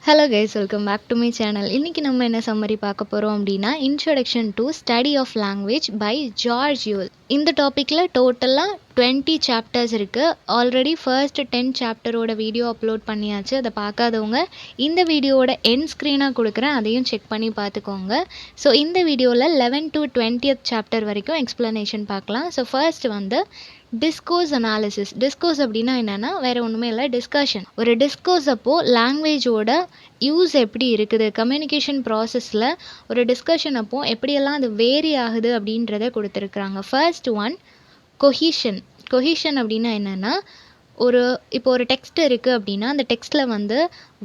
Hello guys, welcome back to my channel. இன்னைக்கு நம்ம என்ன சம்மரி பார்க்க போறோம் அப்படின்னா Introduction to Study of Language by George Yule. இந்த டாபிக்ல டோட்டலா 20 சாப்டர்ஸ் இருக்கு. ஆல்ரெடி ஃபர்ஸ்ட் 10 சாப்டரோட வீடியோ அப்லோட் பண்ணியாச்சு. அதை பார்க்காதவங்க இந்த வீடியோவோட எண்ட் ஸ்க்ரீனாக கொடுக்குறேன், அதையும் செக் பண்ணி பார்த்துக்கோங்க. ஸோ இந்த வீடியோவில் 11 to 20th சாப்டர் வரைக்கும் எக்ஸ்ப்ளனேஷன் பார்க்கலாம். ஸோ ஃபர்ஸ்ட் வந்து டிஸ்கோர்ஸ் அனாலிசிஸ். டிஸ்கோர்ஸ் அப்படின்னா என்னென்னா வேறு ஒன்றுமே இல்லை, டிஸ்கஷன். ஒரு டிஸ்கோர்ஸ் அப்போது லாங்குவேஜோட யூஸ் எப்படி இருக்குது, கம்யூனிகேஷன் ப்ராசஸில் ஒரு டிஸ்கஷன் அப்போது எப்படியெல்லாம் அது வேரி ஆகுது அப்படின்றத கொடுத்துருக்குறாங்க. First one cohesion. கொஹிஷன் அப்படின்னா என்னென்னா இப்போ ஒரு டெக்ஸ்ட் இருக்குது அப்படின்னா அந்த டெக்ஸ்ட்டில் வந்து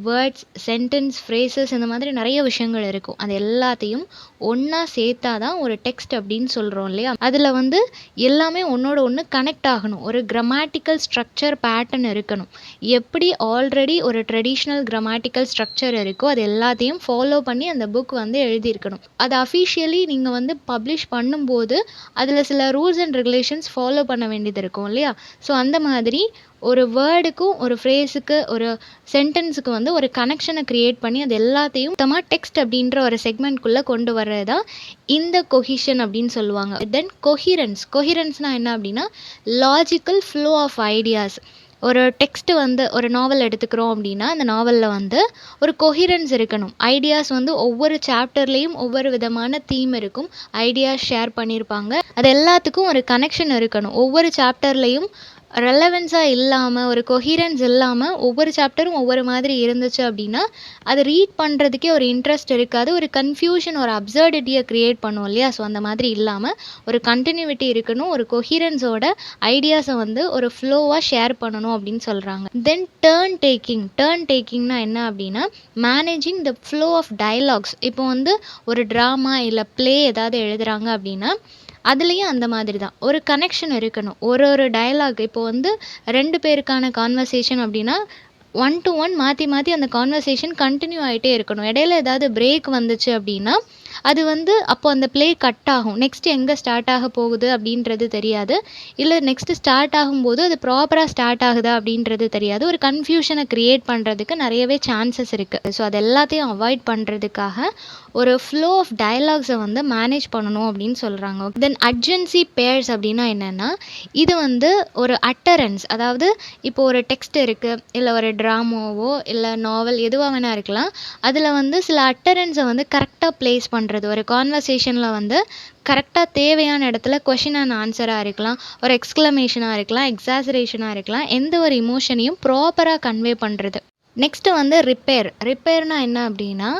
வேர்ட்ஸ், சென்டென்ஸ், ஃப்ரேசஸ் இந்த மாதிரி நிறைய விஷயங்கள் இருக்கும். அது எல்லாத்தையும் ஒன்றா சேர்த்தா தான் ஒரு டெக்ஸ்ட் அப்படின்னு சொல்கிறோம் இல்லையா. அதில் வந்து எல்லாமே ஒன்றோட ஒன்று கனெக்ட் ஆகணும். ஒரு கிராமட்டிக்கல் ஸ்ட்ரக்சர் பேட்டர்ன் இருக்கணும். எப்படி ஆல்ரெடி ஒரு ட்ரெடிஷ்னல் கிராமட்டிக்கல் ஸ்ட்ரக்சர் இருக்கோ அது எல்லாத்தையும் ஃபாலோ பண்ணி அந்த புக் வந்து எழுதியிருக்கணும். அது அஃபிஷியலி நீங்கள் வந்து பப்ளிஷ் பண்ணும்போது அதில் சில ரூல்ஸ் அண்ட் ரெகுலேஷன்ஸ் ஃபாலோ பண்ண வேண்டியது இருக்கும் இல்லையா. ஸோ அந்த மாதிரி ஒரு வேர்டுக்கும் ஒரு ஃப்ரேஸுக்கு ஒரு சென்டென்ஸுக்கு வந்து ஒரு கனெக்ஷனை க்ரியேட் பண்ணி அது எல்லாத்தையும் மொத்தமாக டெக்ஸ்ட் அப்படின்ற ஒரு செக்மெண்ட்குள்ளே கொண்டு வர்றது தான் இந்த கொஹிஷன் அப்படின்னு சொல்லுவாங்க. தென் கொஹிரன்ஸ். கொஹிரன்ஸ்னால் என்ன அப்படின்னா லாஜிக்கல் ஃப்ளோ ஆஃப் ஐடியாஸ். ஒரு டெக்ஸ்ட்டு வந்து ஒரு நாவல் எடுத்துக்கிறோம் அப்படின்னா அந்த நாவலில் வந்து ஒரு கொஹிரன்ஸ் இருக்கணும். ஐடியாஸ் வந்து ஒவ்வொரு சாப்டர்லேயும் ஒவ்வொரு விதமான தீம் இருக்கும், ஐடியாஸ் ஷேர் பண்ணியிருப்பாங்க. அது எல்லாத்துக்கும் ஒரு கனெக்ஷன் இருக்கணும். ஒவ்வொரு சாப்டர்லேயும் ரெலவென்ஸாக இல்லாமல் ஒரு கொஹிரன்ஸ் இல்லாமல் ஒவ்வொரு சாப்டரும் ஒவ்வொரு மாதிரி இருந்துச்சு அப்படின்னா அதை ரீட் பண்ணுறதுக்கே ஒரு இன்ட்ரெஸ்ட் இருக்காது, ஒரு கன்ஃபியூஷன், ஒரு அப்சர்டிட்டியை க்ரியேட் பண்ணும் இல்லையா. ஸோ அந்த மாதிரி இல்லாமல் ஒரு கண்டினியூட்டி இருக்கணும். ஒரு கொஹிரன்ஸோட ஐடியாஸை வந்து ஒரு ஃப்ளோவாக ஷேர் பண்ணணும் அப்படின்னு சொல்கிறாங்க. Then turn taking. டேர்ன் டேக்கிங்னா என்ன அப்படின்னா managing the flow of dialogues. இப்போ வந்து ஒரு ட்ராமா இல்லை ப்ளே ஏதாவது எழுதுகிறாங்க அப்படின்னா அதுலேயும் அந்த மாதிரி தான் ஒரு கனெக்ஷன் இருக்கணும். ஒரு டயலாக் இப்போ வந்து 2 பேருக்கான கான்வர்சேஷன் அப்படின்னா 1 to 1 மாற்றி மாற்றி அந்த கான்வர்சேஷன் கண்டினியூ ஆகிட்டே இருக்கணும். இடையில ஏதாவது பிரேக் வந்துச்சு அப்படின்னா அது வந்து அப்போ அந்த ப்ளே கட் ஆகும். நெக்ஸ்ட் எங்கே ஸ்டார்ட் ஆக போகுது அப்படின்றது தெரியாது, இல்லை நெக்ஸ்ட்டு ஸ்டார்ட் ஆகும்போது அது ப்ராப்பராக ஸ்டார்ட் ஆகுதா அப்படின்றது தெரியாது. ஒரு கன்ஃபியூஷனை க்ரியேட் பண்ணுறதுக்கு நிறையவே சான்சஸ் இருக்குது. ஸோ அது எல்லாத்தையும் அவாய்ட் பண்ணுறதுக்காக ஒரு ஃப்ளோ ஆஃப் டயலாக்ஸை வந்து மேனேஜ் பண்ணணும் அப்படின்னு சொல்கிறாங்க. தென் அட்ஜென்சி பேர்ஸ் அப்படின்னா என்னென்னா இது வந்து ஒரு அட்டரன்ஸ். அதாவது இப்போ ஒரு டெக்ஸ்ட் இருக்குது, இல்லை ஒரு ட்ராமாவோ இல்லை நாவல் எதுவாக வேணா இருக்கலாம், அதில் வந்து சில அட்டரன்ஸை வந்து கரெக்டாக ப்ளேஸ் பண்ணுறது. ஒரு கான்வர்சேஷனில் வந்து கரெக்டாக தேவையான இடத்துல கொஷின் அண்ட் ஆன்சராக இருக்கலாம், ஒரு எக்ஸ்க்ளமேஷனாக இருக்கலாம், எக்ஸாசரேஷனாக இருக்கலாம், எந்த ஒரு இமோஷனையும் ப்ராப்பராக கன்வே பண்ணுறது. நெக்ஸ்ட்டு வந்து ரிப்பேர்னால் என்ன அப்படின்னா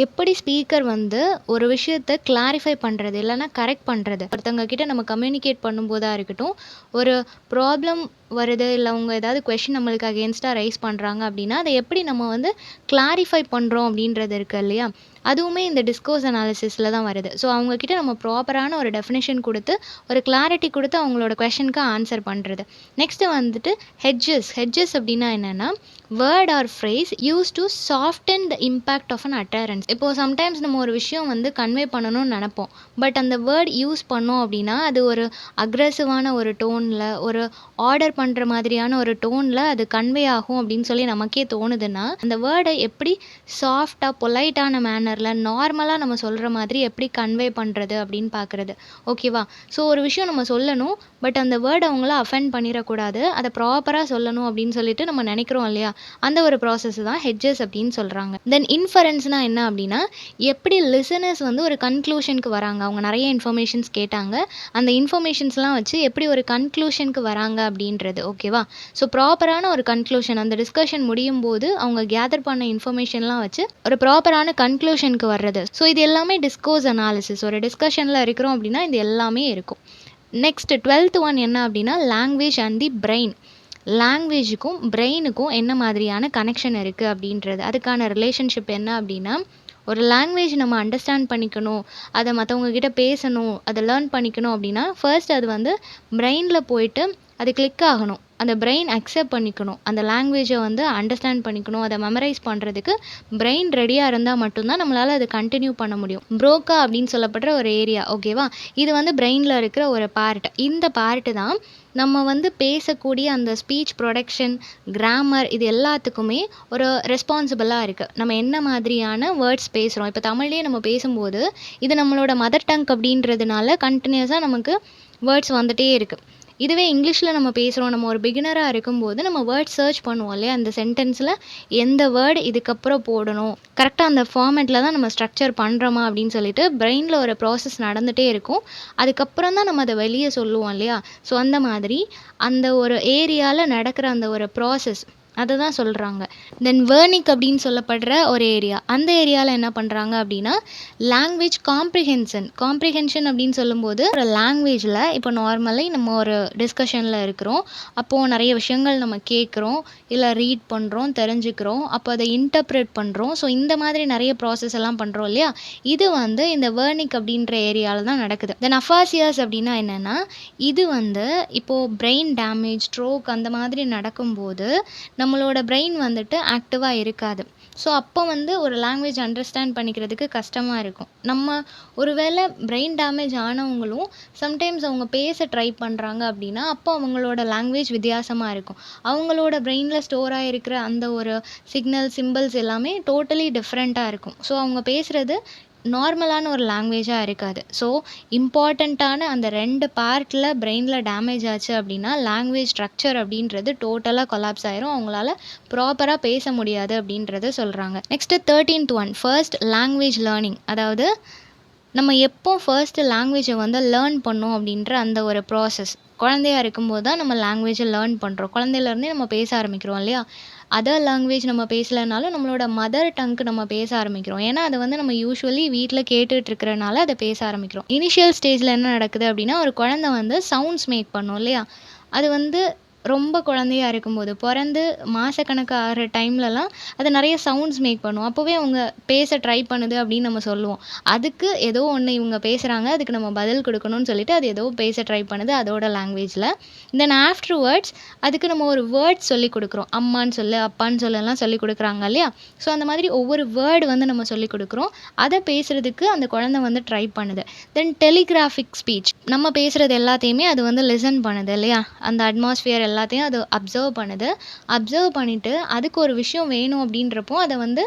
எப்படி ஸ்பீக்கர் வந்து ஒரு விஷயத்தை கிளாரிஃபை பண்ணுறது இல்லைனா கரெக்ட் பண்ணுறது. ஒருத்தவங்க கிட்ட நம்ம கம்யூனிகேட் பண்ணும்போதாக இருக்கட்டும், ஒரு ப்ராப்ளம் வருது இல்லை அவங்க ஏதாவது கொஷின் நம்மளுக்கு அகெயின்ஸ்டாக ரைஸ் பண்ணுறாங்க அப்படின்னா அதை எப்படி நம்ம வந்து கிளாரிஃபை பண்ணுறோம் அப்படின்றது இருக்குது இல்லையா. அதுவுமே இந்த டிஸ்கோர்ஸ் அனாலிசிஸில் தான் வருது. ஸோ அவங்கக்கிட்ட நம்ம ப்ராப்பரான ஒரு டெஃபினேஷன் கொடுத்து ஒரு கிளாரிட்டி கொடுத்து அவங்களோட கொஷனுக்கு ஆன்சர் பண்ணுறது. நெக்ஸ்ட்டு வந்துட்டு ஹெட்ஜஸ் அப்படின்னா என்னென்னா word or phrase use to soften the impact of an utterance. இப்போது சம்டைம்ஸ் நம்ம ஒரு விஷயம் வந்து கன்வே பண்ணணும்னு நினப்போம், பட் அந்த வேர்ட் யூஸ் பண்ணோம் அப்படின்னா அது ஒரு அக்ரெசிவான ஒரு டோனில், ஒரு ஆர்டர் பண்ணுற மாதிரியான ஒரு டோனில் அது கன்வே ஆகும் அப்படின்னு சொல்லி நமக்கே தோணுதுன்னா அந்த வேர்டை எப்படி சாஃப்டாக பொலைட்டான மேனரில் நார்மலாக நம்ம சொல்கிற மாதிரி எப்படி கன்வே பண்ணுறது அப்படின்னு பார்க்குறது. ஓகேவா. ஸோ ஒரு விஷயம் நம்ம சொல்லணும், பட் அந்த வேர்டு அவங்கள அஃபெண்ட் பண்ணிடக்கூடாது, அதை ப்ராப்பராக சொல்லணும் அப்படின்னு சொல்லிட்டு நம்ம நினைக்கிறோம் இல்லையா. அந்த ஒரு ப்ராசஸ் தான் ஹெட்ஜஸ் அப்படின்னு சொல்கிறாங்க. தென் இன்ஃபரன்ஸ்னால் என்ன அப்படின்னா எப்படி லிசனர்ஸ் வந்து ஒரு கன்க்ளூஷனுக்கு வராங்க. அவங்க நிறைய இன்ஃபர்மேஷன்ஸ் கேட்டாங்க, அந்த இன்ஃபர்மேஷன்ஸ்லாம் வச்சு எப்படி ஒரு கன்க்ளூஷனுக்கு வராங்க அப்படின்றது. ஓகேவா. ஸோ ப்ராப்பரான ஒரு கன்க்ளூஷன் அந்த டிஸ்கஷன் முடியும் போது அவங்க கேதர் பண்ண இன்ஃபர்மேஷன்லாம் வச்சு ஒரு ப்ராப்பரான கன்க்ளூஷனுக்கு வர்றது. ஸோ இது எல்லாமே டிஸ்கோர்ஸ் அனாலிசிஸ். ஒரு டிஸ்கஷனில் இருக்கிறோம் அப்படின்னா இது எல்லாமே இருக்கும். நெக்ஸ்ட் 12th ஒன் என்ன அப்படின்னா லாங்குவேஜ் அண்ட் தி பிரெயின். லாங்குவேஜுக்கும் பிரெயினுக்கும் என்ன மாதிரியான கனெக்ஷன் இருக்குது அப்படின்றது, அதுக்கான ரிலேஷன்ஷிப் என்ன அப்படின்னா ஒரு லாங்குவேஜ் நம்ம அண்டர்ஸ்டாண்ட் பண்ணிக்கணும், அதை மற்றவங்க கிட்ட பேசணும், அதை லேர்ன் பண்ணிக்கணும் அப்படின்னா ஃபர்ஸ்ட் அது வந்து பிரெயினில் போயிட்டு அது கிளிக் ஆகணும். அந்த பிரெயின் அக்செப்ட் பண்ணிக்கணும். அந்த லாங்குவேஜை வந்து அண்டர்ஸ்டாண்ட் பண்ணிக்கணும். அதை மெமரைஸ் பண்ணுறதுக்கு பிரெயின் ரெடியாக இருந்தால் மட்டும்தான் நம்மளால் அதை கண்டினியூ பண்ண முடியும். ப்ரோக்கா அப்படின்னு சொல்லப்படுற ஒரு ஏரியா, ஓகேவா? இது வந்து பிரெயினில் இருக்கிற ஒரு பார்ட். இந்த பார்ட்டு தான் நம்ம வந்து பேசக்கூடிய அந்த ஸ்பீச் ப்ரொடக்ஷன், கிராமர், இது எல்லாத்துக்குமே ஒரு ரெஸ்பான்சிபிளாக இருக்குது. நம்ம என்ன மாதிரியான வேர்ட்ஸ் பேசுகிறோம். இப்போ தமிழ்லேயே நம்ம பேசும்போது இது நம்மளோட மதர் டங் அப்படின்றதுனால கண்டினியூஸாக நமக்கு வேர்ட்ஸ் வந்துகிட்டே இருக்குது. இதுவே இங்கிலீஷில் நம்ம பேசுகிறோம், நம்ம ஒரு பிகினராக இருக்கும்போது நம்ம வேர்ட் சர்ச் பண்ணுவோம் இல்லையா? அந்த சென்டென்ஸில் எந்த வேர்டு இதுக்கப்புறம் போடணும், கரெக்டாக அந்த ஃபார்மேட்டில் தான் நம்ம ஸ்ட்ரக்சர் பண்ணுறோமா அப்படின்னு சொல்லிட்டு பிரெயினில் ஒரு ப்ராசஸ் நடந்துகிட்டே இருக்கும். அதுக்கப்புறம் தான் நம்ம அதை வெளியே சொல்லுவோம் இல்லையா? ஸோ அந்த மாதிரி அந்த ஒரு ஏரியாவில் நடக்கிற அந்த ஒரு ப்ராசஸ், அதை தான் சொல்கிறாங்க. தென் வேர்னிக் அப்படின்னு சொல்லப்படுற ஒரு ஏரியா, அந்த ஏரியாவில் என்ன பண்ணுறாங்க அப்படின்னா லாங்குவேஜ் காம்ப்ரிஹென்ஷன் அப்படின்னு சொல்லும்போது ஒரு லாங்குவேஜில் இப்போ நார்மலி நம்ம ஒரு டிஸ்கஷனில் இருக்கிறோம், அப்போது நிறைய விஷயங்கள் நம்ம கேட்குறோம், இல்லை ரீட் பண்ணுறோம், தெரிஞ்சுக்கிறோம், அப்போ அதை இன்டர்ப்ரெட் பண்ணுறோம். ஸோ இந்த மாதிரி நிறைய ப்ராசஸ் எல்லாம் பண்ணுறோம் இல்லையா? இது வந்து இந்த வேர்னிக் அப்படின்ற ஏரியாவில் தான் நடக்குது. தென் அஃபாசியாஸ் அப்படின்னா என்னென்னா, இது வந்து இப்போது பிரெயின் டேமேஜ், ஸ்ட்ரோக் அந்த மாதிரி நடக்கும்போது நம்மளோட பிரெயின் வந்துட்டு ஆக்டிவாக இருக்காது. ஸோ அப்போ வந்து ஒரு லாங்குவேஜ் அண்டர்ஸ்டாண்ட் பண்ணிக்கிறதுக்கு கஷ்டமாக இருக்கும். நம்ம ஒருவேளை பிரெயின் டேமேஜ் ஆனவங்களும் சம்டைம்ஸ் அவங்க பேச ட்ரை பண்ணுறாங்க அப்படின்னா அப்போ அவங்களோட லாங்குவேஜ் வித்தியாசமாக இருக்கும். அவங்களோட பிரெயினில் ஸ்டோர் ஆகிருக்கிற அந்த ஒரு சிக்னல், சிம்பிள்ஸ் எல்லாமே டோட்டலி டிஃப்ரெண்ட்டாக இருக்கும். ஸோ அவங்க பேசுகிறது நார்மலான ஒரு லாங்குவேஜாக இருக்காது. ஸோ இம்பார்ட்டண்ட்டான அந்த 2 பார்ட்டில் பிரெயினில் டேமேஜ் ஆச்சு அப்படின்னா லாங்குவேஜ் ஸ்ட்ரக்சர் அப்படின்றது டோட்டலாக கொலாப்ஸ் ஆயிரும். அவங்களால ப்ராப்பராக பேச முடியாது அப்படின்றத சொல்கிறாங்க. Next 13th one, first language learning. அதாவது நம்ம எப்போ ஃபர்ஸ்ட் லாங்குவேஜை வந்து லேர்ன் பண்ணோம் அப்படின்ற அந்த ஒரு ப்ராசஸ், குழந்தையா இருக்கும்போது தான் நம்ம லாங்குவேஜை லேர்ன் பண்ணுறோம். குழந்தையிலேருந்தே நம்ம பேச ஆரம்பிக்கிறோம் இல்லையா? அதர் லாங்குவேஜ் நம்ம பேசலைனாலும் நம்மளோட மதர் டங்க்கு நம்ம பேச ஆரம்பிக்கிறோம். ஏன்னா அதை வந்து நம்ம யூஸ்வலி வீட்டில் கேட்டுட்டு இருக்கிறனால அதை பேச ஆரம்பிக்கிறோம். இனிஷியல் ஸ்டேஜில் என்ன நடக்குது அப்படின்னா ஒரு குழந்தை வந்து சவுண்ட்ஸ் மேக் பண்ணும் இல்லையா? அது வந்து ரொம்ப குழந்தையா இருக்கும்போது, பிறந்து மாதக்கணக்கு ஆகிற டைம்லலாம் அது நிறைய சவுண்ட்ஸ் மேக் பண்ணும். அப்போவே அவங்க பேச ட்ரை பண்ணுது அப்படின்னு நம்ம சொல்லுவோம். அதுக்கு ஏதோ ஒன்று இவங்க பேசுகிறாங்க, அதுக்கு நம்ம பதில் கொடுக்கணும்னு சொல்லிட்டு அது ஏதோ பேச ட்ரை பண்ணுது அதோட லாங்குவேஜில். தென் ஆஃப்டர்வர்ட்ஸ் அதுக்கு நம்ம ஒரு வேர்ட் சொல்லி கொடுக்குறோம். அம்மான்னு சொல்லு, அப்பான்னு சொல்லலாம் சொல்லி கொடுக்குறாங்க இல்லையா? ஸோ அந்த மாதிரி ஒவ்வொரு வேர்டு வந்து நம்ம சொல்லி கொடுக்குறோம். அதை பேசுகிறதுக்கு அந்த குழந்தை வந்து ட்ரை பண்ணுது. தென் டெலிகிராஃபிக் ஸ்பீச், நம்ம பேசுகிறது எல்லாத்தையுமே அது வந்து லிசன் பண்ணுது இல்லையா? அந்த அட்மாஸ்ஃபியர் எல்லாத்தையும் அது அப்சர்வ் பண்ணுது. அப்சர்வ் பண்ணிவிட்டு அதுக்கு ஒரு விஷயம் வேணும் அப்படின்றப்போ அதை வந்து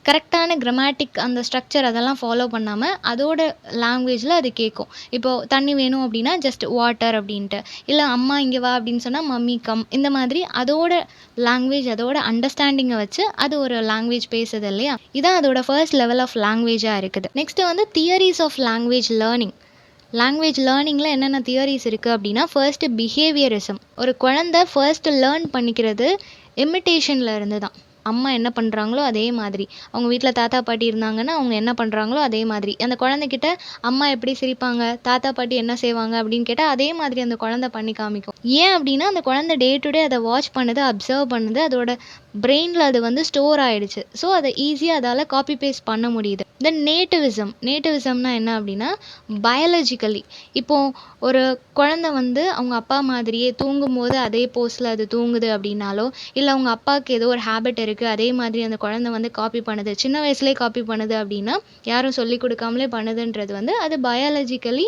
கரெக்டான கிராமட்டிக் அந்த ஸ்ட்ரக்சர் அதெல்லாம் ஃபாலோ பண்ணாமல் அதோட லாங்குவேஜில் அது கேட்கும். இப்போது தண்ணி வேணும் அப்படின்னா ஜஸ்ட் வாட்டர் அப்படின்ட்டு, இல்லை அம்மா இங்கே வா அப்படின்னு சொன்னால் மம்மி கம். இந்த மாதிரி அதோட லாங்குவேஜ், அதோட அண்டர்ஸ்டாண்டிங்கை வச்சு அது ஒரு லாங்குவேஜ் பேசுது இல்லையா? இதான் அதோட ஃபர்ஸ்ட் லெவல் ஆஃப் லாங்குவேஜாக இருக்குது. நெக்ஸ்ட்டு வந்து theories of language learning. Language லேர்னிங்கில் என்னென்ன தியரிஸ் இருக்குது அப்படின்னா, ஃபர்ஸ்ட்டு பிஹேவியரிசம். ஒரு குழந்தை ஃபர்ஸ்ட்டு லேர்ன் பண்ணிக்கிறது இமிட்டேஷனில் இருந்து தான். அம்மா என்ன பண்ணுறாங்களோ அதே மாதிரி, அவங்க வீட்டில் தாத்தா பாட்டி இருந்தாங்கன்னா அவங்க என்ன பண்ணுறாங்களோ அதே மாதிரி அந்த குழந்தைகிட்ட அம்மா எப்படி சிரிப்பாங்க, தாத்தா பாட்டி என்ன செய்வாங்க அப்படின்னு கேட்டால் அதே மாதிரி அந்த குழந்தை பண்ணி காமிக்கும். ஏன் அப்படின்னா அந்த குழந்தை டே டு டே அதை வாட்ச் பண்ணுது, அப்சர்வ் பண்ணுது, அதோட பிரெயினில் அது வந்து ஸ்டோர் ஆகிடுச்சு. ஸோ அதை ஈஸியாக அதால் காப்பி பேஸ்ட் பண்ண முடியுது. தென் நேட்டிவிசம்னா என்ன அப்படின்னா பயாலஜிக்கலி, இப்போது ஒரு குழந்தை வந்து அவங்க அப்பா மாதிரியே தூங்கும்போது அதே போஸில் அது தூங்குது அப்படின்னாலோ, இல்லை அவங்க அப்பாவுக்கு ஏதோ ஒரு ஹேபிட் இருக்குது அதே மாதிரி அந்த குழந்தை வந்து காப்பி பண்ணுது, சின்ன வயசுலேயே காப்பி பண்ணுது அப்படின்னா, யாரும் சொல்லி கொடுக்காமலே பண்ணுதுன்றது வந்து அது பயாலஜிக்கலி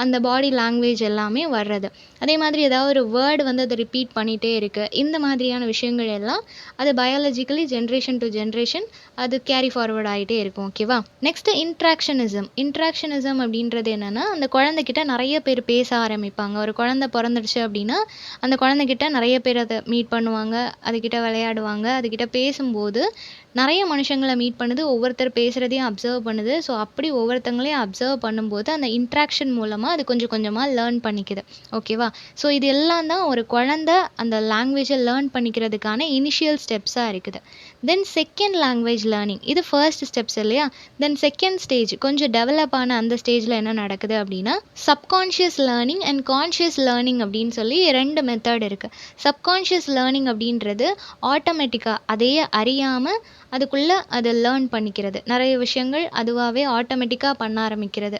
அந்த பாடி லாங்குவேஜ் எல்லாமே வர்றது. அதே மாதிரி ஏதாவது ஒரு வேர்டு வந்து அதை ரிப்பீட் பண்ணிகிட்டே இருக்குது. இந்த மாதிரியான விஷயங்கள் எல்லாம் அது பயாலஜிக்கலி ஜென்ரேஷன் டு ஜென்ரேஷன் அது கேரி ஃபார்வர்ட் ஆகிட்டே இருக்கும். ஓகேவா? நெக்ஸ்ட்டு இன்ட்ராக்ஷனிசம் அப்படின்றது என்னென்னா, அந்த குழந்தைகிட்ட நிறைய பேர் பேச ஆரம்பிப்பாங்க. ஒரு குழந்தை பிறந்துடுச்சு அப்படின்னா அந்த குழந்தைகிட்ட நிறைய பேர் அதை மீட் பண்ணுவாங்க, அதுக்கிட்ட விளையாடுவாங்க, அதுக்கிட்ட பேசும்போது நிறைய மனுஷங்களை மீட் பண்ணுது, ஒவ்வொருத்தர் பேசுகிறதையும் அப்சர்வ் பண்ணுது. ஸோ அப்படி ஒவ்வொருத்தங்களையும் அப்சர்வ் பண்ணும்போது அந்த இன்ட்ராக்ஷன் மூலமாக அது கொஞ்சம் கொஞ்சமாக லேர்ன் பண்ணிக்குது. ஓகேவா? ஸோ இது எல்லாம் தான் ஒரு குழந்தை அந்த லாங்குவேஜை லேர்ன் பண்ணிக்கிறதுக்கான இனிஷியல் ஸ்டெப்ஸாக இருக்குது. தென் செகண்ட் லாங்குவேஜ் லேர்னிங், இது ஃபர்ஸ்ட் ஸ்டெப்ஸ் இல்லையா? தென் செகண்ட் ஸ்டேஜ் கொஞ்சம் டெவலப் ஆன அந்த ஸ்டேஜில் என்ன நடக்குது அப்படின்னா subconscious learning and conscious learning அப்படின்னு சொல்லி 2 மெத்தட் இருக்குது. சப்கான்ஷியஸ் லேர்னிங் அப்படின்றது ஆட்டோமேட்டிக்காக அதையே அறியாமல் அதுக்குள்ளே அதை லேர்ன் பண்ணிக்கிறது, நிறைய விஷயங்கள் அதுவாகவே ஆட்டோமேட்டிக்காக பண்ண ஆரம்பிக்கிறது.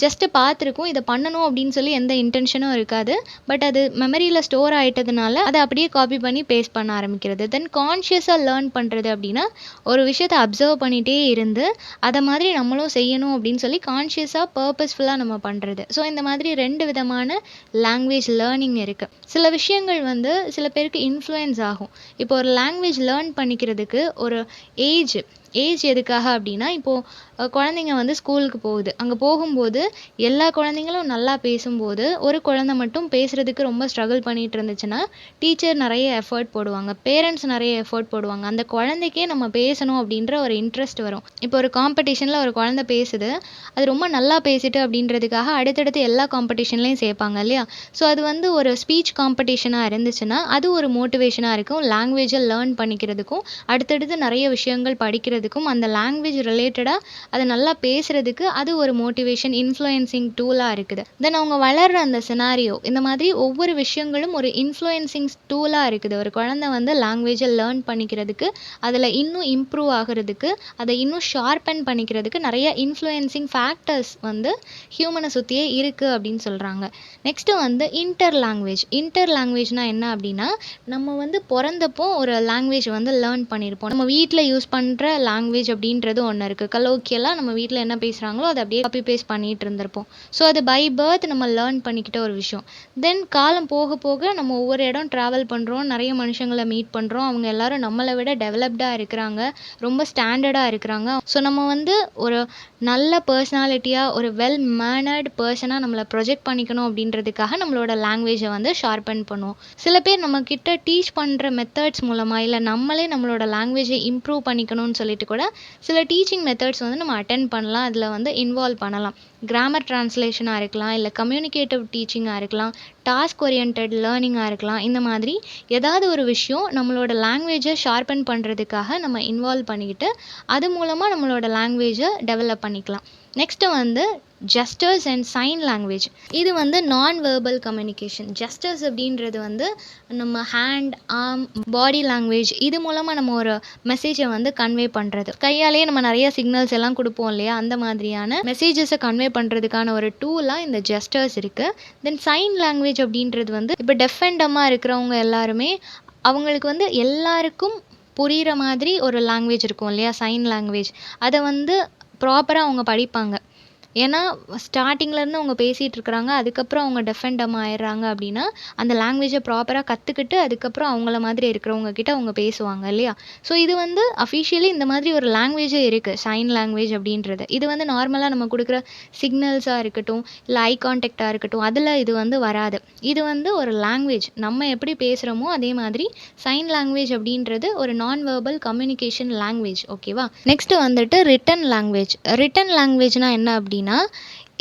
ஜஸ்ட் பார்த்துருக்கும், இதை பண்ணணும் அப்படின்னு சொல்லி எந்த இன்டென்ஷனும் இருக்காது. பட் அது மெமரியில் ஸ்டோர் ஆகிட்டதுனால அதை அப்படியே காப்பி பண்ணி பேஸ்ட் பண்ண ஆரம்பிக்கிறது. தென் கான்ஷியஸாக லேர்ன் பண்ணுறது அப்படின்னா ஒரு விஷயத்தை அப்சர்வ் பண்ணிகிட்டே இருந்து அதை மாதிரி நம்மளும் செய்யணும் அப்படின்னு சொல்லி கான்ஷியஸாக பர்பஸ்ஃபுல்லாக நம்ம பண்ணுறது. ஸோ இந்த மாதிரி 2 விதமான லாங்குவேஜ் லேர்னிங் இருக்குது. சில விஷயங்கள் வந்து சில பேருக்கு இன்ஃப்ளூயன்ஸ் ஆகும். இப்போ ஒரு லாங்குவேஜ் லேர்ன் பண்ணிக்கிறதுக்கு ஒரு ஏஜ் எதுக்காக அப்படின்னா, இப்போது குழந்தைங்க வந்து ஸ்கூலுக்கு போகுது. அங்கே போகும்போது எல்லா குழந்தைங்களும் நல்லா பேசும்போது ஒரு குழந்தை மட்டும் பேசுகிறதுக்கு ரொம்ப ஸ்ட்ரகிள் பண்ணிகிட்டு இருந்துச்சுன்னா டீச்சர் நிறைய எஃபர்ட் போடுவாங்க, பேரண்ட்ஸ் நிறைய எஃபர்ட் போடுவாங்க. அந்த குழந்தைக்கே நம்ம பேசணும் அப்படின்ற ஒரு இன்ட்ரெஸ்ட் வரும். இப்போ ஒரு காம்படிஷனில் ஒரு குழந்தை பேசுது, அது ரொம்ப நல்லா பேசிட்டு அப்படின்றதுக்காக அடுத்தடுத்து எல்லா காம்படிஷன்லேயும் சேர்ப்பாங்க இல்லையா? ஸோ அது வந்து ஒரு ஸ்பீச் காம்படிஷனாக இருந்துச்சுன்னா அது ஒரு மோட்டிவேஷனாக இருக்கும். லாங்குவேஜை லேர்ன் பண்ணிக்கிறதுக்கும் அடுத்தடுத்து நிறைய விஷயங்கள் படிக்கிறதுக்கும் அந்த லாங்குவேஜ் ரிலேட்டடாக அதை நல்லா பேசுகிறதுக்கு அது ஒரு மோட்டிவேஷன் இன்ஃப்ளூயன்சிங் டூலாக இருக்குது. தென் அவங்க வளர்கிற அந்த சினாரியோ, இந்த மாதிரி ஒவ்வொரு விஷயங்களும் ஒரு இன்ஃப்ளூயன்சிங் டூலாக இருக்குது. ஒரு குழந்தை வந்து லாங்குவேஜை லேர்ன் பண்ணிக்கிறதுக்கு, அதில் இன்னும் இம்ப்ரூவ் ஆகிறதுக்கு, அதை இன்னும் ஷார்பன் பண்ணிக்கிறதுக்கு நிறைய இன்ஃப்ளூயன்சிங் ஃபேக்டர்ஸ் வந்து ஹியூமனை சுற்றியே இருக்குது அப்படின்னு சொல்கிறாங்க. நெக்ஸ்ட்டு வந்து இன்டர் லாங்குவேஜ்னால் என்ன அப்படின்னா, நம்ம வந்து பிறந்தப்போ ஒரு லாங்குவேஜ் வந்து லேர்ன் பண்ணியிருப்போம். நம்ம வீட்டில் யூஸ் பண்ணுற லாங்குவேஜ் அப்படின்றது ஒன்று இருக்குது. கலோக்கியலாக நம்ம வீட்டில் என்ன பேசுகிறாங்களோ அதை அப்படியே காப்பி பேஸ்ட் பண்ணிகிட்டு இருந்திருப்போம். ஸோ அது பை பர்த் நம்ம லேர்ன் பண்ணிக்கிட்ட ஒரு விஷயம். தென் காலம் போக போக நம்ம ஒவ்வொரு இடம் ட்ராவல் பண்ணுறோம், நிறைய மனுஷங்களை மீட் பண்ணுறோம். அவங்க எல்லாரும் நம்மளை விட டெவலப்டாக இருக்கிறாங்க, ரொம்ப ஸ்டாண்டர்டாக இருக்கிறாங்க. ஸோ நம்ம வந்து ஒரு நல்ல பர்சனாலிட்டியாக, ஒரு வெல் மேனர்டு பர்சனாக நம்மளை ப்ரொஜெக்ட் பண்ணிக்கணும் அப்படின்றதுக்காக நம்மளோட லாங்குவேஜை வந்து ஷார்பன் பண்ணுவோம். சில பேர் நம்மக்கிட்ட டீச் பண்ணுற மெத்தட்ஸ் மூலமாக, இல்லை நம்மளே நம்மளோட லாங்குவேஜை இம்ப்ரூவ் பண்ணிக்கணும்னு சொல்லிட்டு கூட சில டீச்சிங் மெத்தட்ஸ் வந்து நம்ம அட்டென்ட் பண்ணலாம், அதில் வந்து இன்வால்வ் பண்ணலாம். கிராமர் டிரான்ஸ்லேஷனாக இருக்கலாம், இல்லை கம்யூனிகேட்டிவ் டீச்சிங்காக இருக்கலாம், டாஸ்க் ஓரியன்டட் லேர்னிங்காக இருக்கலாம். இந்த மாதிரி ஏதாவது ஒரு விஷயம் நம்மளோட லாங்குவேஜை ஷார்பன் பண்ணுறதுக்காக நம்ம இன்வால்வ் பண்ணிக்கிட்டு அது மூலமாக நம்மளோட லாங்குவேஜை டெவலப் பண்ணிக்கலாம். நெக்ஸ்ட்டு வந்து ஜெஸ்டர்ஸ் அண்ட் சைன் லாங்குவேஜ். இது வந்து நான் வெர்பல் கம்யூனிகேஷன். ஜெஸ்டர்ஸ் அப்படின்றது வந்து நம்ம ஹேண்ட், ஆர்ம், பாடி லாங்குவேஜ் இது மூலமாக நம்ம ஒரு மெசேஜை வந்து கன்வே பண்ணுறது. கையாலேயே நம்ம நிறைய சிக்னல்ஸ் எல்லாம் கொடுப்போம் இல்லையா? அந்த மாதிரியான மெசேஜஸை கன்வே பண்ணுறதுக்கான ஒரு டூலாக இந்த ஜெஸ்டர்ஸ் இருக்குது. தென் சைன் லாங்குவேஜ் அப்படின்றது வந்து இப்போ டெஃப் அண்ட் டம்மாக இருக்கிறவங்க எல்லாருமே, அவங்களுக்கு வந்து எல்லாருக்கும் புரிகிற மாதிரி ஒரு லாங்குவேஜ் இருக்கும் இல்லையா? Sign language. அதை வந்து ப்ராப்பராக அவங்க படிப்பாங்க. ஏன்னா ஸ்டார்டிங்லேருந்து அவங்க பேசிகிட்டு இருக்கிறாங்க, அதுக்கப்புறம் அவங்க டெஃப் அண்ட் டம் ஆயிடுறாங்க அப்படின்னா அந்த லாங்குவேஜை ப்ராப்பராக கற்றுக்கிட்டு அதுக்கப்புறம் அவங்கள மாதிரி இருக்கிறவங்க கிட்ட அவங்க பேசுவாங்க இல்லையா? ஸோ இது வந்து அஃபிஷியலி இந்த மாதிரி ஒரு லாங்குவேஜே இருக்குது, சைன் லாங்குவேஜ் அப்படின்றது. இது வந்து நார்மலாக நம்ம கொடுக்குற சிக்னல்ஸாக இருக்கட்டும், இல்லை ஐ கான்டாக்டாக இருக்கட்டும், அதில் இது வந்து வராது. இது வந்து ஒரு லாங்குவேஜ், நம்ம எப்படி பேசுகிறோமோ அதே மாதிரி சைன் லாங்குவேஜ் அப்படின்றது ஒரு நான் வெர்பல் கம்யூனிகேஷன் லாங்குவேஜ். ஓகேவா? நெக்ஸ்ட்டு வந்துட்டு ரிட்டன் லாங்குவேஜ்னால் என்ன அப்படின்னா,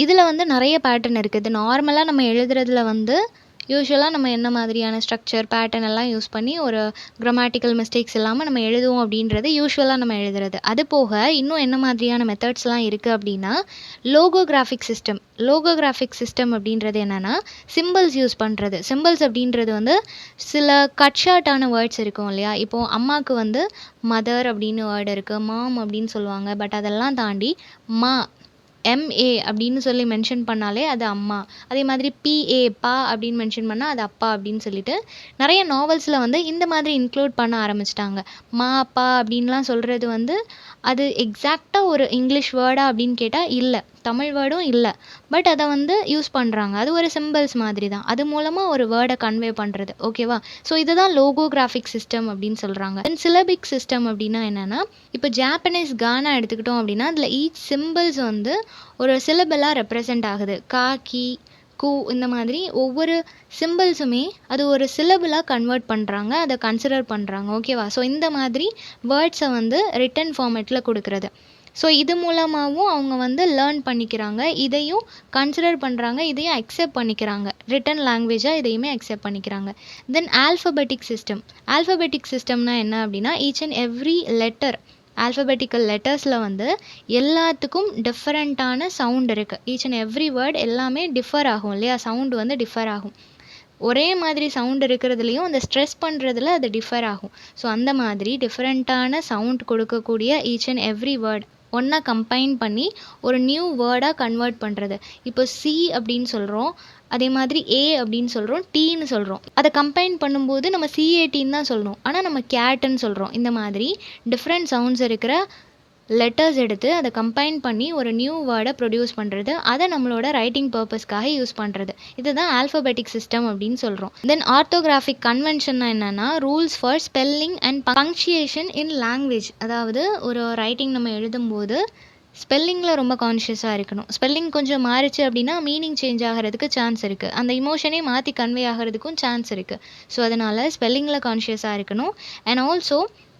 இதில் வந்து நிறைய பேட்டர்ன் இருக்குது. நார்மலாக நம்ம எழுதுறதுல வந்து யூஸ்வலாக நம்ம என்ன மாதிரியான ஸ்ட்ரக்சர், பேட்டர்ன் எல்லாம் யூஸ் பண்ணி ஒரு கிராமட்டிக்கல் மிஸ்டேக்ஸ் இல்லாமல் நம்ம எழுதுவோம் அப்படின்றது யூஸ்வலாக நம்ம எழுதுறது. அது போக இன்னும் என்ன மாதிரியான மெத்தட்ஸ்லாம் இருக்குது அப்படின்னா, லோகோகிராஃபிக் சிஸ்டம் அப்படின்றது என்னென்னா சிம்பிள்ஸ் யூஸ் பண்ணுறது. சிம்பிள்ஸ் அப்படின்றது வந்து சில கட் ஷார்ட்டான வேர்ட்ஸ் இருக்கும் இல்லையா? இப்போது அம்மாவுக்கு வந்து மதர் அப்படின்னு வேர்டு இருக்குது, மாம் அப்படின்னு சொல்லுவாங்க. பட் அதெல்லாம் தாண்டி மா, எம்ஏ அப்படின்னு சொல்லி மென்ஷன் பண்ணாலே அது அம்மா. அதே மாதிரி பிஏ, பா அப்படின்னு மென்ஷன் பண்ணால் அது அப்பா அப்படின்னு சொல்லிட்டு நிறைய நாவல்ஸில் வந்து இந்த மாதிரி இன்க்ளூட் பண்ண ஆரம்பிச்சிட்டாங்க. மா, பா அப்படின்லாம் சொல்கிறது வந்து அது எக்ஸாக்டாக ஒரு இங்கிலீஷ் வேர்டா அப்படின்னு கேட்டால் இல்லை, தமிழ் வேர்டும் இல்லை. பட் அதை வந்து யூஸ் பண்ணுறாங்க. அது ஒரு சிம்பிள்ஸ் மாதிரி தான். அது மூலமாக ஒரு வேர்டை கன்வே பண்ணுறது. ஓகேவா? ஸோ இதுதான் லோகோகிராஃபிக் சிஸ்டம் அப்படின்னு சொல்கிறாங்க. தென் சிலபிக் சிஸ்டம் அப்படின்னா என்னென்னா, இப்போ ஜாப்பனீஸ் கானா எடுத்துக்கிட்டோம் அப்படின்னா அதில் ஈச் சிம்பிள்ஸ் வந்து ஒரு சிலபலாக ரெப்ரசன்ட் ஆகுது. கா, கி, கு இந்த மாதிரி ஒவ்வொரு சிம்பிள்ஸுமே அது ஒரு சிலபலாக கன்வெர்ட் பண்ணுறாங்க, அதை கன்சிடர் பண்ணுறாங்க. ஓகேவா? ஸோ இந்த மாதிரி வேர்ட்ஸை வந்து ரிட்டன் ஃபார்மேட்டில் கொடுக்குறது. ஸோ இது மூலமாகவும் அவங்க வந்து லேர்ன் பண்ணிக்கிறாங்க, இதையும் கன்சிடர் பண்ணுறாங்க, இதையும் அக்செப்ட் பண்ணிக்கிறாங்க. ரிட்டன் லாங்குவேஜாக இதையுமே அக்செப்ட் பண்ணிக்கிறாங்க. தென் ஆல்ஃபபெட்டிக் சிஸ்டம்னா என்ன அப்படின்னா, each and every letter, alphabetical லெட்டர்ஸில் வந்து எல்லாத்துக்கும் டிஃப்ரெண்ட்டான சவுண்ட் இருக்குது. ஈச் அண்ட் எவ்ரி வேர்ட் எல்லாமே டிஃபர் ஆகும் இல்லையா? சவுண்டு வந்து டிஃபர் ஆகும். ஒரே மாதிரி சவுண்ட் இருக்கிறதுலையும் அந்த ஸ்ட்ரெஸ் பண்ணுறதுல அது டிஃபர் ஆகும். ஸோ அந்த மாதிரி டிஃப்ரெண்ட்டான சவுண்ட் கொடுக்கக்கூடிய ஈச் அண்ட் எவ்ரி வேர்ட் ஒன்றா கம்பைன் பண்ணி ஒரு நியூ வேர்டாக கன்வெர்ட் பண்ணுறது. இப்போ சி அப்படின்னு சொல்கிறோம், அதே மாதிரி ஏ அப்படின்னு சொல்கிறோம், டீன்னு சொல்கிறோம். அதை கம்பைன் பண்ணும்போது நம்ம சிஏடின்னு தான் சொல்லணும், ஆனால் நம்ம கேட்டுன்னு சொல்கிறோம். இந்த மாதிரி டிஃப்ரெண்ட் சவுண்ட்ஸ் இருக்கிற லெட்டர்ஸ் எடுத்து அதை கம்பைன் பண்ணி ஒரு நியூ வேர்டை ப்ரொடியூஸ் பண்ணுறது, அதை நம்மளோட ரைட்டிங் பர்பஸ்க்காக யூஸ் பண்ணுறது. இதுதான் ஆல்ஃபபெட்டிக் சிஸ்டம் அப்படின்னு சொல்கிறோம். தென் ஆர்த்தோகிராஃபிக் கன்வென்ஷன்னா என்னென்னா rules for spelling and punctuation in language. அதாவது ஒரு ரைட்டிங் நம்ம எழுதும்போது ஸ்பெல்லிங்கில் ரொம்ப கான்ஷியஸாக இருக்கணும். ஸ்பெல்லிங் கொஞ்சம் மாறிச்சு அப்படின்னா மீனிங் சேஞ்ச் ஆகிறதுக்கு சான்ஸ் இருக்குது, அந்த இமோஷனே மாற்றி கன்வே ஆகிறதுக்கும் சான்ஸ் இருக்குது. ஸோ அதனால் ஸ்பெல்லிங்கில் கான்ஷியஸாக இருக்கணும். அண்ட் ஆல்சோ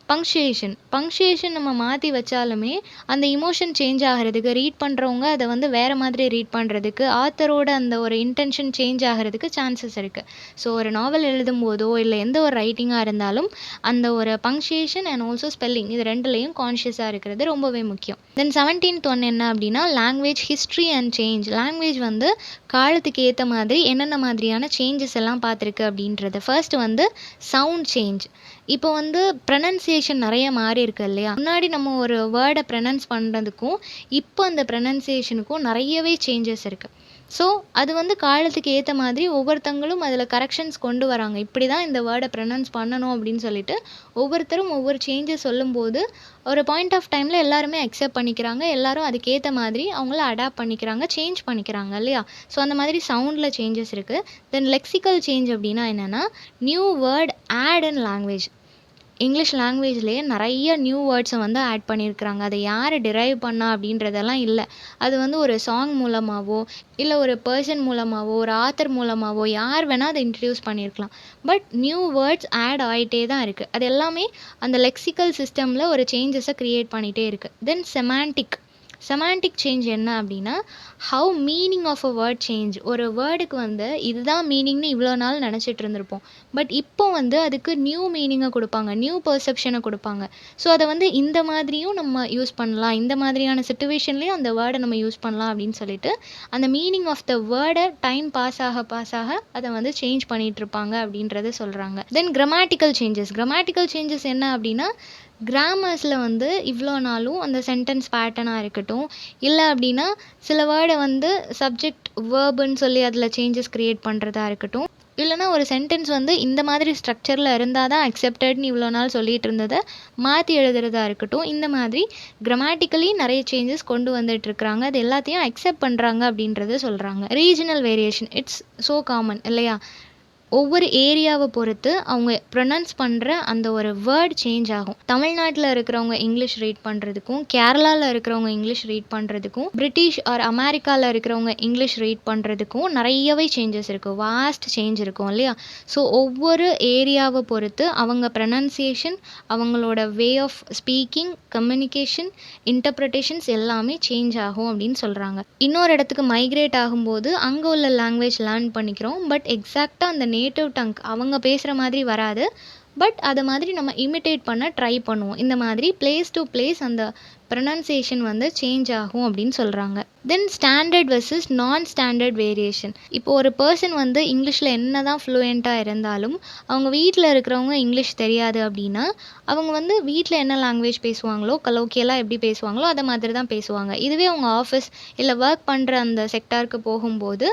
பங்க்சுவேஷன் நம்ம மாற்றி வச்சாலுமே அந்த இமோஷன் சேஞ்ச் ஆகிறதுக்கு, ரீட் பண்ணுறவங்க அதை வந்து வேறு மாதிரி ரீட் பண்ணுறதுக்கு, ஆத்தரோட அந்த ஒரு இன்டென்ஷன் சேஞ்ச் ஆகிறதுக்கு சான்சஸ் இருக்குது. ஸோ ஒரு நாவல் எழுதும் போதோ இல்லை எந்த ஒரு ரைட்டிங்காக இருந்தாலும் அந்த ஒரு பங்க்சுவேஷன் அண்ட் ஆல்சோ ஸ்பெல்லிங் இது ரெண்டுலேயும் கான்ஷியஸாக இருக்கிறது ரொம்பவே முக்கியம். தென் 17th ஒன் என்ன அப்படின்னா language history and change. Language வந்து காலத்துக்கு ஏற்ற மாதிரி என்னென்ன மாதிரியான சேஞ்சஸ் எல்லாம் பார்த்துருக்கு அப்படின்றது. ஃபர்ஸ்ட் வந்து சவுண்ட் சேஞ்ச். இப்போ வந்து ப்ரனன்சியேஷன் நிறைய மாறி இருக்கு இல்லையா? முன்னாடி நம்ம ஒரு வேர்டை ப்ரனன்ஸ் பண்ணுறதுக்கும் இப்போ அந்த ப்ரனன்சியேஷனுக்கும் நிறையவே சேஞ்சஸ் இருக்குது. ஸோ அது வந்து காலத்துக்கு ஏற்ற மாதிரி ஒவ்வொருத்தங்களும் அதில் கரெக்ஷன்ஸ் கொண்டு வராங்க. இப்படி தான் இந்த வேர்டை ப்ரனன்ஸ் பண்ணணும் அப்படின்னு சொல்லிட்டு ஒவ்வொருத்தரும் ஒவ்வொரு சேஞ்சஸ் சொல்லும்போது ஒரு பாயிண்ட் ஆஃப் டைமில் எல்லாருமே அக்செப்ட் பண்ணிக்கிறாங்க, எல்லாரும் அதுக்கேற்ற மாதிரி அவங்கள அடாப்ட் பண்ணிக்கிறாங்க, சேஞ்ச் பண்ணிக்கிறாங்க இல்லையா? ஸோ அந்த மாதிரி சவுண்டில் சேஞ்சஸ் இருக்குது. தென் லெக்சிக்கல் சேஞ்ச் அப்படின்னா என்னென்னா new word add in language. English லாங்குவேஜ்லேயே நிறைய நியூ வேர்ட்ஸை வந்து ஆட் பண்ணியிருக்கிறாங்க. அதை யார் டிரைவ் பண்ணா அப்படின்றதெல்லாம் இல்லை. அது வந்து ஒரு சாங் மூலமாகவோ இல்லை ஒரு பர்சன் மூலமாகவோ ஒரு ஆத்தர் மூலமாகவோ யார் வேணால் அதை இன்ட்ரடியூஸ் பண்ணியிருக்கலாம். பட் நியூ வேர்ட்ஸ் ஆட் ஆகிட்டே தான் இருக்குது. அது எல்லாமே அந்த லெக்சிக்கல் சிஸ்டமில் ஒரு சேஞ்சஸை க்ரியேட் பண்ணிகிட்டே இருக்குது. தென் செமாண்டிக் சேஞ்ச் என்ன அப்படின்னா how meaning of a word change. ஒரு வேர்டுக்கு வந்து இதுதான் மீனிங்னு இவ்வளோ நாள் நினச்சிட்டு இருந்திருப்போம். பட் இப்போ வந்து அதுக்கு நியூ மீனிங்கை கொடுப்பாங்க, நியூ பர்செப்ஷனை கொடுப்பாங்க. ஸோ அதை வந்து இந்த மாதிரியும் நம்ம யூஸ் பண்ணலாம், இந்த மாதிரியான சுச்சுவேஷன்லேயும் அந்த வேர்டை நம்ம யூஸ் பண்ணலாம் அப்படின்னு சொல்லிட்டு அந்த மீனிங் ஆஃப் த வேர்டை டைம் பாஸ் ஆக அதை வந்து சேஞ்ச் பண்ணிகிட்டு இருப்பாங்க அப்படின்றத சொல்கிறாங்க. தென் கிராமட்டிக்கல் சேஞ்சஸ் என்ன அப்படின்னா கிராமர்ஸில் வந்து இவ்வளோ நாளும் அந்த சென்டென்ஸ் பேட்டர்னாக இருக்கட்டும், இல்லை அப்படின்னா சில வேர்டை வந்து சப்ஜெக்ட் வேர்புன்னு சொல்லி அதில் சேஞ்சஸ் க்ரியேட் பண்ணுறதா இருக்கட்டும், இல்லைனா ஒரு சென்டென்ஸ் வந்து இந்த மாதிரி ஸ்ட்ரக்சரில் இருந்தால் தான் அக்செப்டட்னு இவ்வளோ நாள் சொல்லிட்டு இருந்ததை மாற்றி எழுதுறதா இருக்கட்டும், இந்த மாதிரி கிராமட்டிக்கலி நிறைய சேஞ்சஸ் கொண்டு வந்துட்டு இருக்கிறாங்க. அது எல்லாத்தையும் அக்செப்ட் பண்ணுறாங்க அப்படின்றத சொல்கிறாங்க. Regional variation it's so common இல்லையா? ஒவ்வொரு ஏரியாவை பொறுத்து அவங்க ப்ரொனவுன்ஸ் பண்ணுற அந்த ஒரு வேர்ட் சேஞ்ச் ஆகும். தமிழ்நாட்டில் இருக்கிறவங்க இங்கிலீஷ் ரீட் பண்ணுறதுக்கும், கேரளாவில் இருக்கிறவங்க இங்கிலீஷ் ரீட் பண்ணுறதுக்கும், பிரிட்டிஷ் ஆர் அமெரிக்காவில் இருக்கிறவங்க இங்கிலீஷ் ரீட் பண்ணுறதுக்கும் நிறையவே சேஞ்சஸ் இருக்குது, வாஸ்ட் சேஞ்ச் இருக்கும் இல்லையா? ஸோ ஒவ்வொரு ஏரியாவை பொறுத்து அவங்க ப்ரொனன்சியேஷன், அவங்களோட way of speaking, communication, interpretations எல்லாமே சேஞ்ச் ஆகும் அப்படின்னு சொல்கிறாங்க. இன்னொரு இடத்துக்கு மைக்ரேட் ஆகும்போது அங்கே உள்ள லாங்குவேஜ் லேர்ன் பண்ணிக்கிறோம். பட் எக்ஸாக்டாக அந்த நேட்டிவ் டங் அவங்க பேசுகிற மாதிரி வராது. பட் அதை மாதிரி நம்ம இமிட்டேட் பண்ண ட்ரை பண்ணுவோம். இந்த மாதிரி பிளேஸ் டு பிளேஸ் அந்த ப்ரொனன்சியேஷன் வந்து சேஞ்ச் ஆகும் அப்படின்னு சொல்கிறாங்க. தென் ஸ்டாண்டர்ட் வெர்சஸ் நான் ஸ்டாண்டர்ட் வேரியேஷன். இப்போ ஒரு பர்சன் வந்து இங்கிலீஷில் என்ன தான் ஃப்ளூயண்ட்டாக இருந்தாலும் அவங்க வீட்டில் இருக்கிறவங்க இங்கிலீஷ் தெரியாது அப்படின்னா அவங்க வந்து வீட்டில் என்ன லாங்குவேஜ் பேசுவாங்களோ, கலோக்கியலாக எப்படி பேசுவாங்களோ அதை மாதிரி தான் பேசுவாங்க. இதுவே அவங்க ஆஃபீஸ் இல்லை ஒர்க் பண்ணுற அந்த செக்டாருக்கு போகும்போது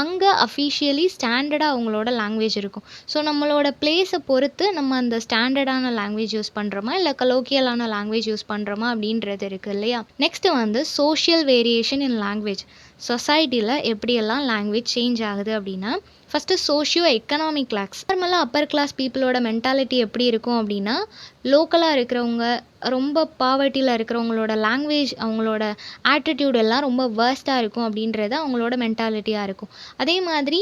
அங்கே அஃபிஷியலி ஸ்டாண்டர்டாக அவங்களோட லாங்குவேஜ் இருக்கும். ஸோ நம்மளோட பிளேஸை பொறுத்து நம்ம அந்த ஸ்டாண்டர்டான லாங்குவேஜ் யூஸ் பண்ணுறோமா இல்லை கலோக்கியலான லாங்குவேஜ் யூஸ் பண்ணுறோமா அப்படின்றது இருக்குது இல்லையா? நெக்ஸ்ட் வந்து சோஷியல் வேரியேஷன் இன் லாங்குவேஜ். சொசைட்டியில் எப்படியெல்லாம் லாங்குவேஜ் சேஞ்ச் ஆகுது அப்படின்னா ஃபஸ்ட்டு சோஷியோ எக்கனாமிக் கிளாஸ். நார்மலாக அப்பர் கிளாஸ் பீப்புளோட மென்டாலிட்டி எப்படி இருக்கும் அப்படின்னா லோக்கலாக இருக்கிறவங்க, ரொம்ப பாவர்ட்டியில் இருக்கிறவங்களோட லாங்குவேஜ், அவங்களோட ஆட்டிடியூட் எல்லாம் ரொம்ப வேர்ஸ்ட்டாக இருக்கும் அப்படின்றது அவங்களோட மென்டாலிட்டியாக இருக்கும். அதே மாதிரி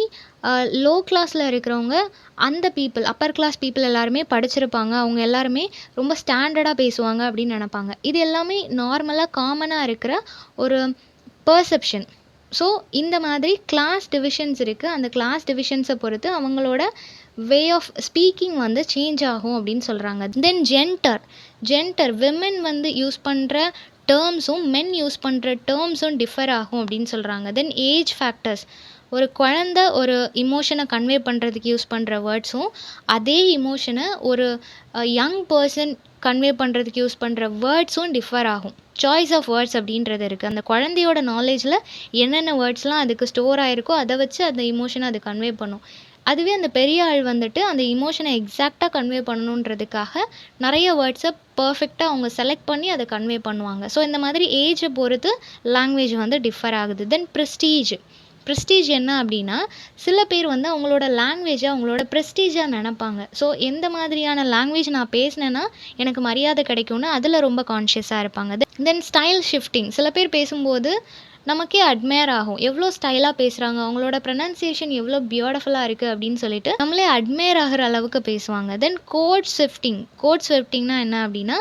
லோ கிளாஸில் இருக்கிறவங்க அந்த பீப்புள், அப்பர் கிளாஸ் பீப்புள் எல்லாருமே படிச்சிருப்பாங்க, அவங்க எல்லாருமே ரொம்ப ஸ்டாண்டர்டாக பேசுவாங்க அப்படின்னு நினப்பாங்க. இது எல்லாமே நார்மலாக காமனாக இருக்கிற ஒரு பர்செப்ஷன். ஸோ இந்த மாதிரி கிளாஸ் டிவிஷன்ஸ் இருக்குது. அந்த கிளாஸ் டிவிஷன்ஸை பொறுத்து அவங்களோட வே ஆஃப் ஸ்பீக்கிங் வந்து சேஞ்ச் ஆகும் அப்படின்னு சொல்கிறாங்க. தென் ஜெண்டர் விமென் வந்து யூஸ் பண்ணுற டேர்ம்ஸும் மென் யூஸ் பண்ணுற டேர்ம்ஸும் டிஃபர் ஆகும் அப்படின்னு சொல்கிறாங்க. தென் ஏஜ் ஃபேக்டர்ஸ். ஒரு குழந்தை ஒரு இமோஷனை கன்வே பண்ணுறதுக்கு யூஸ் பண்ணுற வேர்ட்ஸும் அதே இமோஷனை ஒரு யங் பர்சன் கன்வே பண்ணுறதுக்கு யூஸ் பண்ணுற வேர்ட்ஸும் டிஃபர் ஆகும். சாய்ஸ் ஆஃப் வேர்ட்ஸ் அப்படின்றது இருக்குது. அந்த குழந்தையோட நாலேஜில் என்னென்ன வேர்ட்ஸ்லாம் அதுக்கு ஸ்டோர் ஆகிருக்கோ அதை வச்சு அந்த இமோஷனை அது கன்வே பண்ணும். அதுவே அந்த பெரிய ஆள் வந்துட்டு அந்த இமோஷனை எக்ஸாக்டாக கன்வே பண்ணணுன்றதுக்காக நிறைய வேர்ட்ஸை பர்ஃபெக்டாக அவங்க செலக்ட் பண்ணி அதை கன்வே பண்ணுவாங்க. ஸோ இந்த மாதிரி ஏஜை பொறுத்து லாங்குவேஜ் வந்து டிஃபர் ஆகுது. தென் ப்ரெஸ்டீஜ் என்ன அப்படின்னா, சில பேர் வந்து அவங்களோட லாங்குவேஜை அவங்களோட ப்ரெஸ்டீஜாக நினப்பாங்க. ஸோ எந்த மாதிரியான லாங்குவேஜ் நான் பேசினேன்னா எனக்கு மரியாதை கிடைக்கும்னு அதில் ரொம்ப கான்ஷியஸாக இருப்பாங்க. தென் ஸ்டைல் ஷிஃப்டிங். சில பேர் பேசும்போது நமக்கே அட்மையர் ஆகும். எவ்வளோ ஸ்டைலாக பேசுகிறாங்க, அவங்களோட ப்ரொனன்சியேஷன் எவ்வளோ பியூட்டிஃபுல்லாக இருக்குது அப்படின்னு சொல்லிட்டு நம்மளே அட்மையர் ஆகிற அளவுக்கு பேசுவாங்க. தென் கோட் ஸ்விஃப்டிங்னா என்ன அப்படின்னா,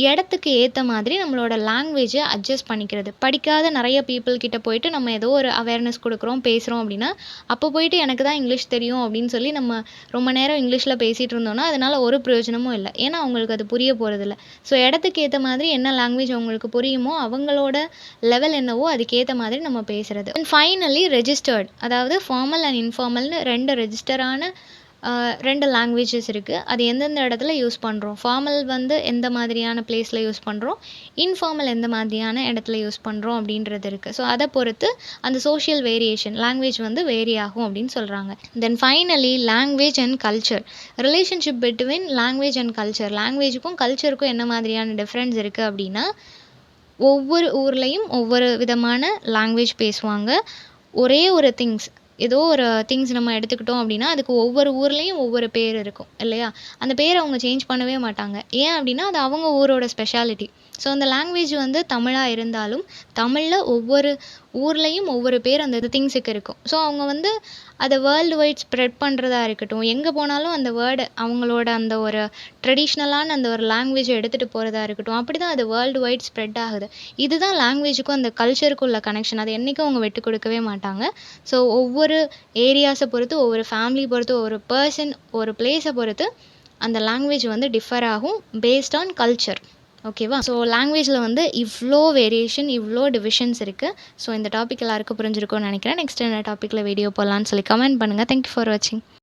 இடத்துக்கு ஏற்ற மாதிரி நம்மளோட லாங்குவேஜை அட்ஜஸ்ட் பண்ணிக்கிறது. படிக்காத நிறைய பீப்புள் கிட்ட போயிட்டு நம்ம ஏதோ ஒரு அவேர்னஸ் கொடுக்குறோம், பேசுகிறோம் அப்படின்னா, அப்போ போயிட்டு எனக்கு தான் இங்கிலீஷ் தெரியும் அப்படின்னு சொல்லி நம்ம ரொம்ப நேரம் இங்கிலீஷில் பேசிகிட்டு இருந்தோம்னா அதனால் ஒரு பிரயோஜனமும் இல்லை. ஏன்னா அவங்களுக்கு அது புரிய போகிறதில்ல. ஸோ இடத்துக்கு ஏற்ற மாதிரி என்ன லாங்குவேஜ் அவங்களுக்கு புரியுமோ, அவங்களோட லெவல் என்னவோ அதுக்கேற்ற மாதிரி நம்ம பேசுகிறது. அண்ட் ஃபைனலி ரெஜிஸ்டர்ட், அதாவது ஃபார்மல் அண்ட் இன்ஃபார்மல்னு 2 ரெஜிஸ்டரான 2 லாங்குவேஜஸ் இருக்குது. அது எந்தெந்த இடத்துல யூஸ் பண்ணுறோம், ஃபார்மல் வந்து எந்த மாதிரியான பிளேஸில் யூஸ் பண்ணுறோம், இன்ஃபார்மல் எந்த மாதிரியான இடத்துல யூஸ் பண்ணுறோம் அப்படின்றது இருக்குது. ஸோ அதை பொறுத்து அந்த சோஷியல் வேரியேஷன் லாங்குவேஜ் வந்து வேரி ஆகும் அப்படின்னு சொல்கிறாங்க. Then finally language and culture. Relationship between language and culture. லாங்குவேஜுக்கும் கல்ச்சருக்கும் என்ன மாதிரியான டிஃப்ரென்ஸ் இருக்குது அப்படின்னா, ஒவ்வொரு ஊர்லேயும் ஒவ்வொரு விதமான லாங்குவேஜ் பேசுவாங்க. ஒரே ஒரு ஏதோ ஒரு திங்ஸ் நம்ம எடுத்துக்கிட்டோம் அப்படின்னா அதுக்கு ஒவ்வொரு ஊர்லேயும் ஒவ்வொரு பேர் இருக்கும் இல்லையா? அந்த பேரை அவங்க சேஞ்ச் பண்ணவே மாட்டாங்க. ஏன் அப்படின்னா அது அவங்க ஊரோட ஸ்பெஷாலிட்டி. ஸோ அந்த லாங்குவேஜ் வந்து தமிழாக இருந்தாலும் தமிழில் ஒவ்வொரு ஊர்லேயும் ஒவ்வொரு பேர் அந்த திங்ஸுக்கு இருக்கும். ஸோ அவங்க வந்து அதை வேர்ல்டு வைட் ஸ்ப்ரெட் பண்ணுறதா இருக்கட்டும், எங்கே போனாலும் அந்த வேர்டு அவங்களோட அந்த ஒரு ட்ரெடிஷ்னலான அந்த ஒரு லாங்குவேஜை எடுத்துகிட்டு போகிறதா இருக்கட்டும், அப்படி தான் அது வேர்ல்டு வைட் ஸ்ப்ரெட் ஆகுது. இதுதான் லாங்குவேஜுக்கும் அந்த கல்ச்சருக்கும் உள்ள கனெக்ஷன். அது என்றைக்கும் அவங்க விட்டு கொடுக்கவே மாட்டாங்க. ஸோ ஒவ்வொரு ஏரியாஸை பொறுத்து, ஒவ்வொரு ஃபேமிலி பொறுத்து, ஒரு பர்சன், ஒரு பிளேஸை பொறுத்து அந்த லாங்குவேஜ் வந்து டிஃபர் ஆகும் பேஸ்ட் ஆன் கல்ச்சர். ஓகேவா? ஸோ லாங்குவேஜில் வந்து இவ்வளோ வேரியேஷன், இவ்வளோ டிவிஷன்ஸ் இருக்குது. ஸோ இந்த டாபிக் எல்லாருக்கும் புரிஞ்சிருக்கும்னு நினைக்கிறேன். நெக்ஸ்ட் என்ன டாப்பிக்கில் வீடியோ போடலான்னு சொல்லி கமெண்ட் பண்ணுங்கள். தேங்க்யூ ஃபார் வாட்சிங்.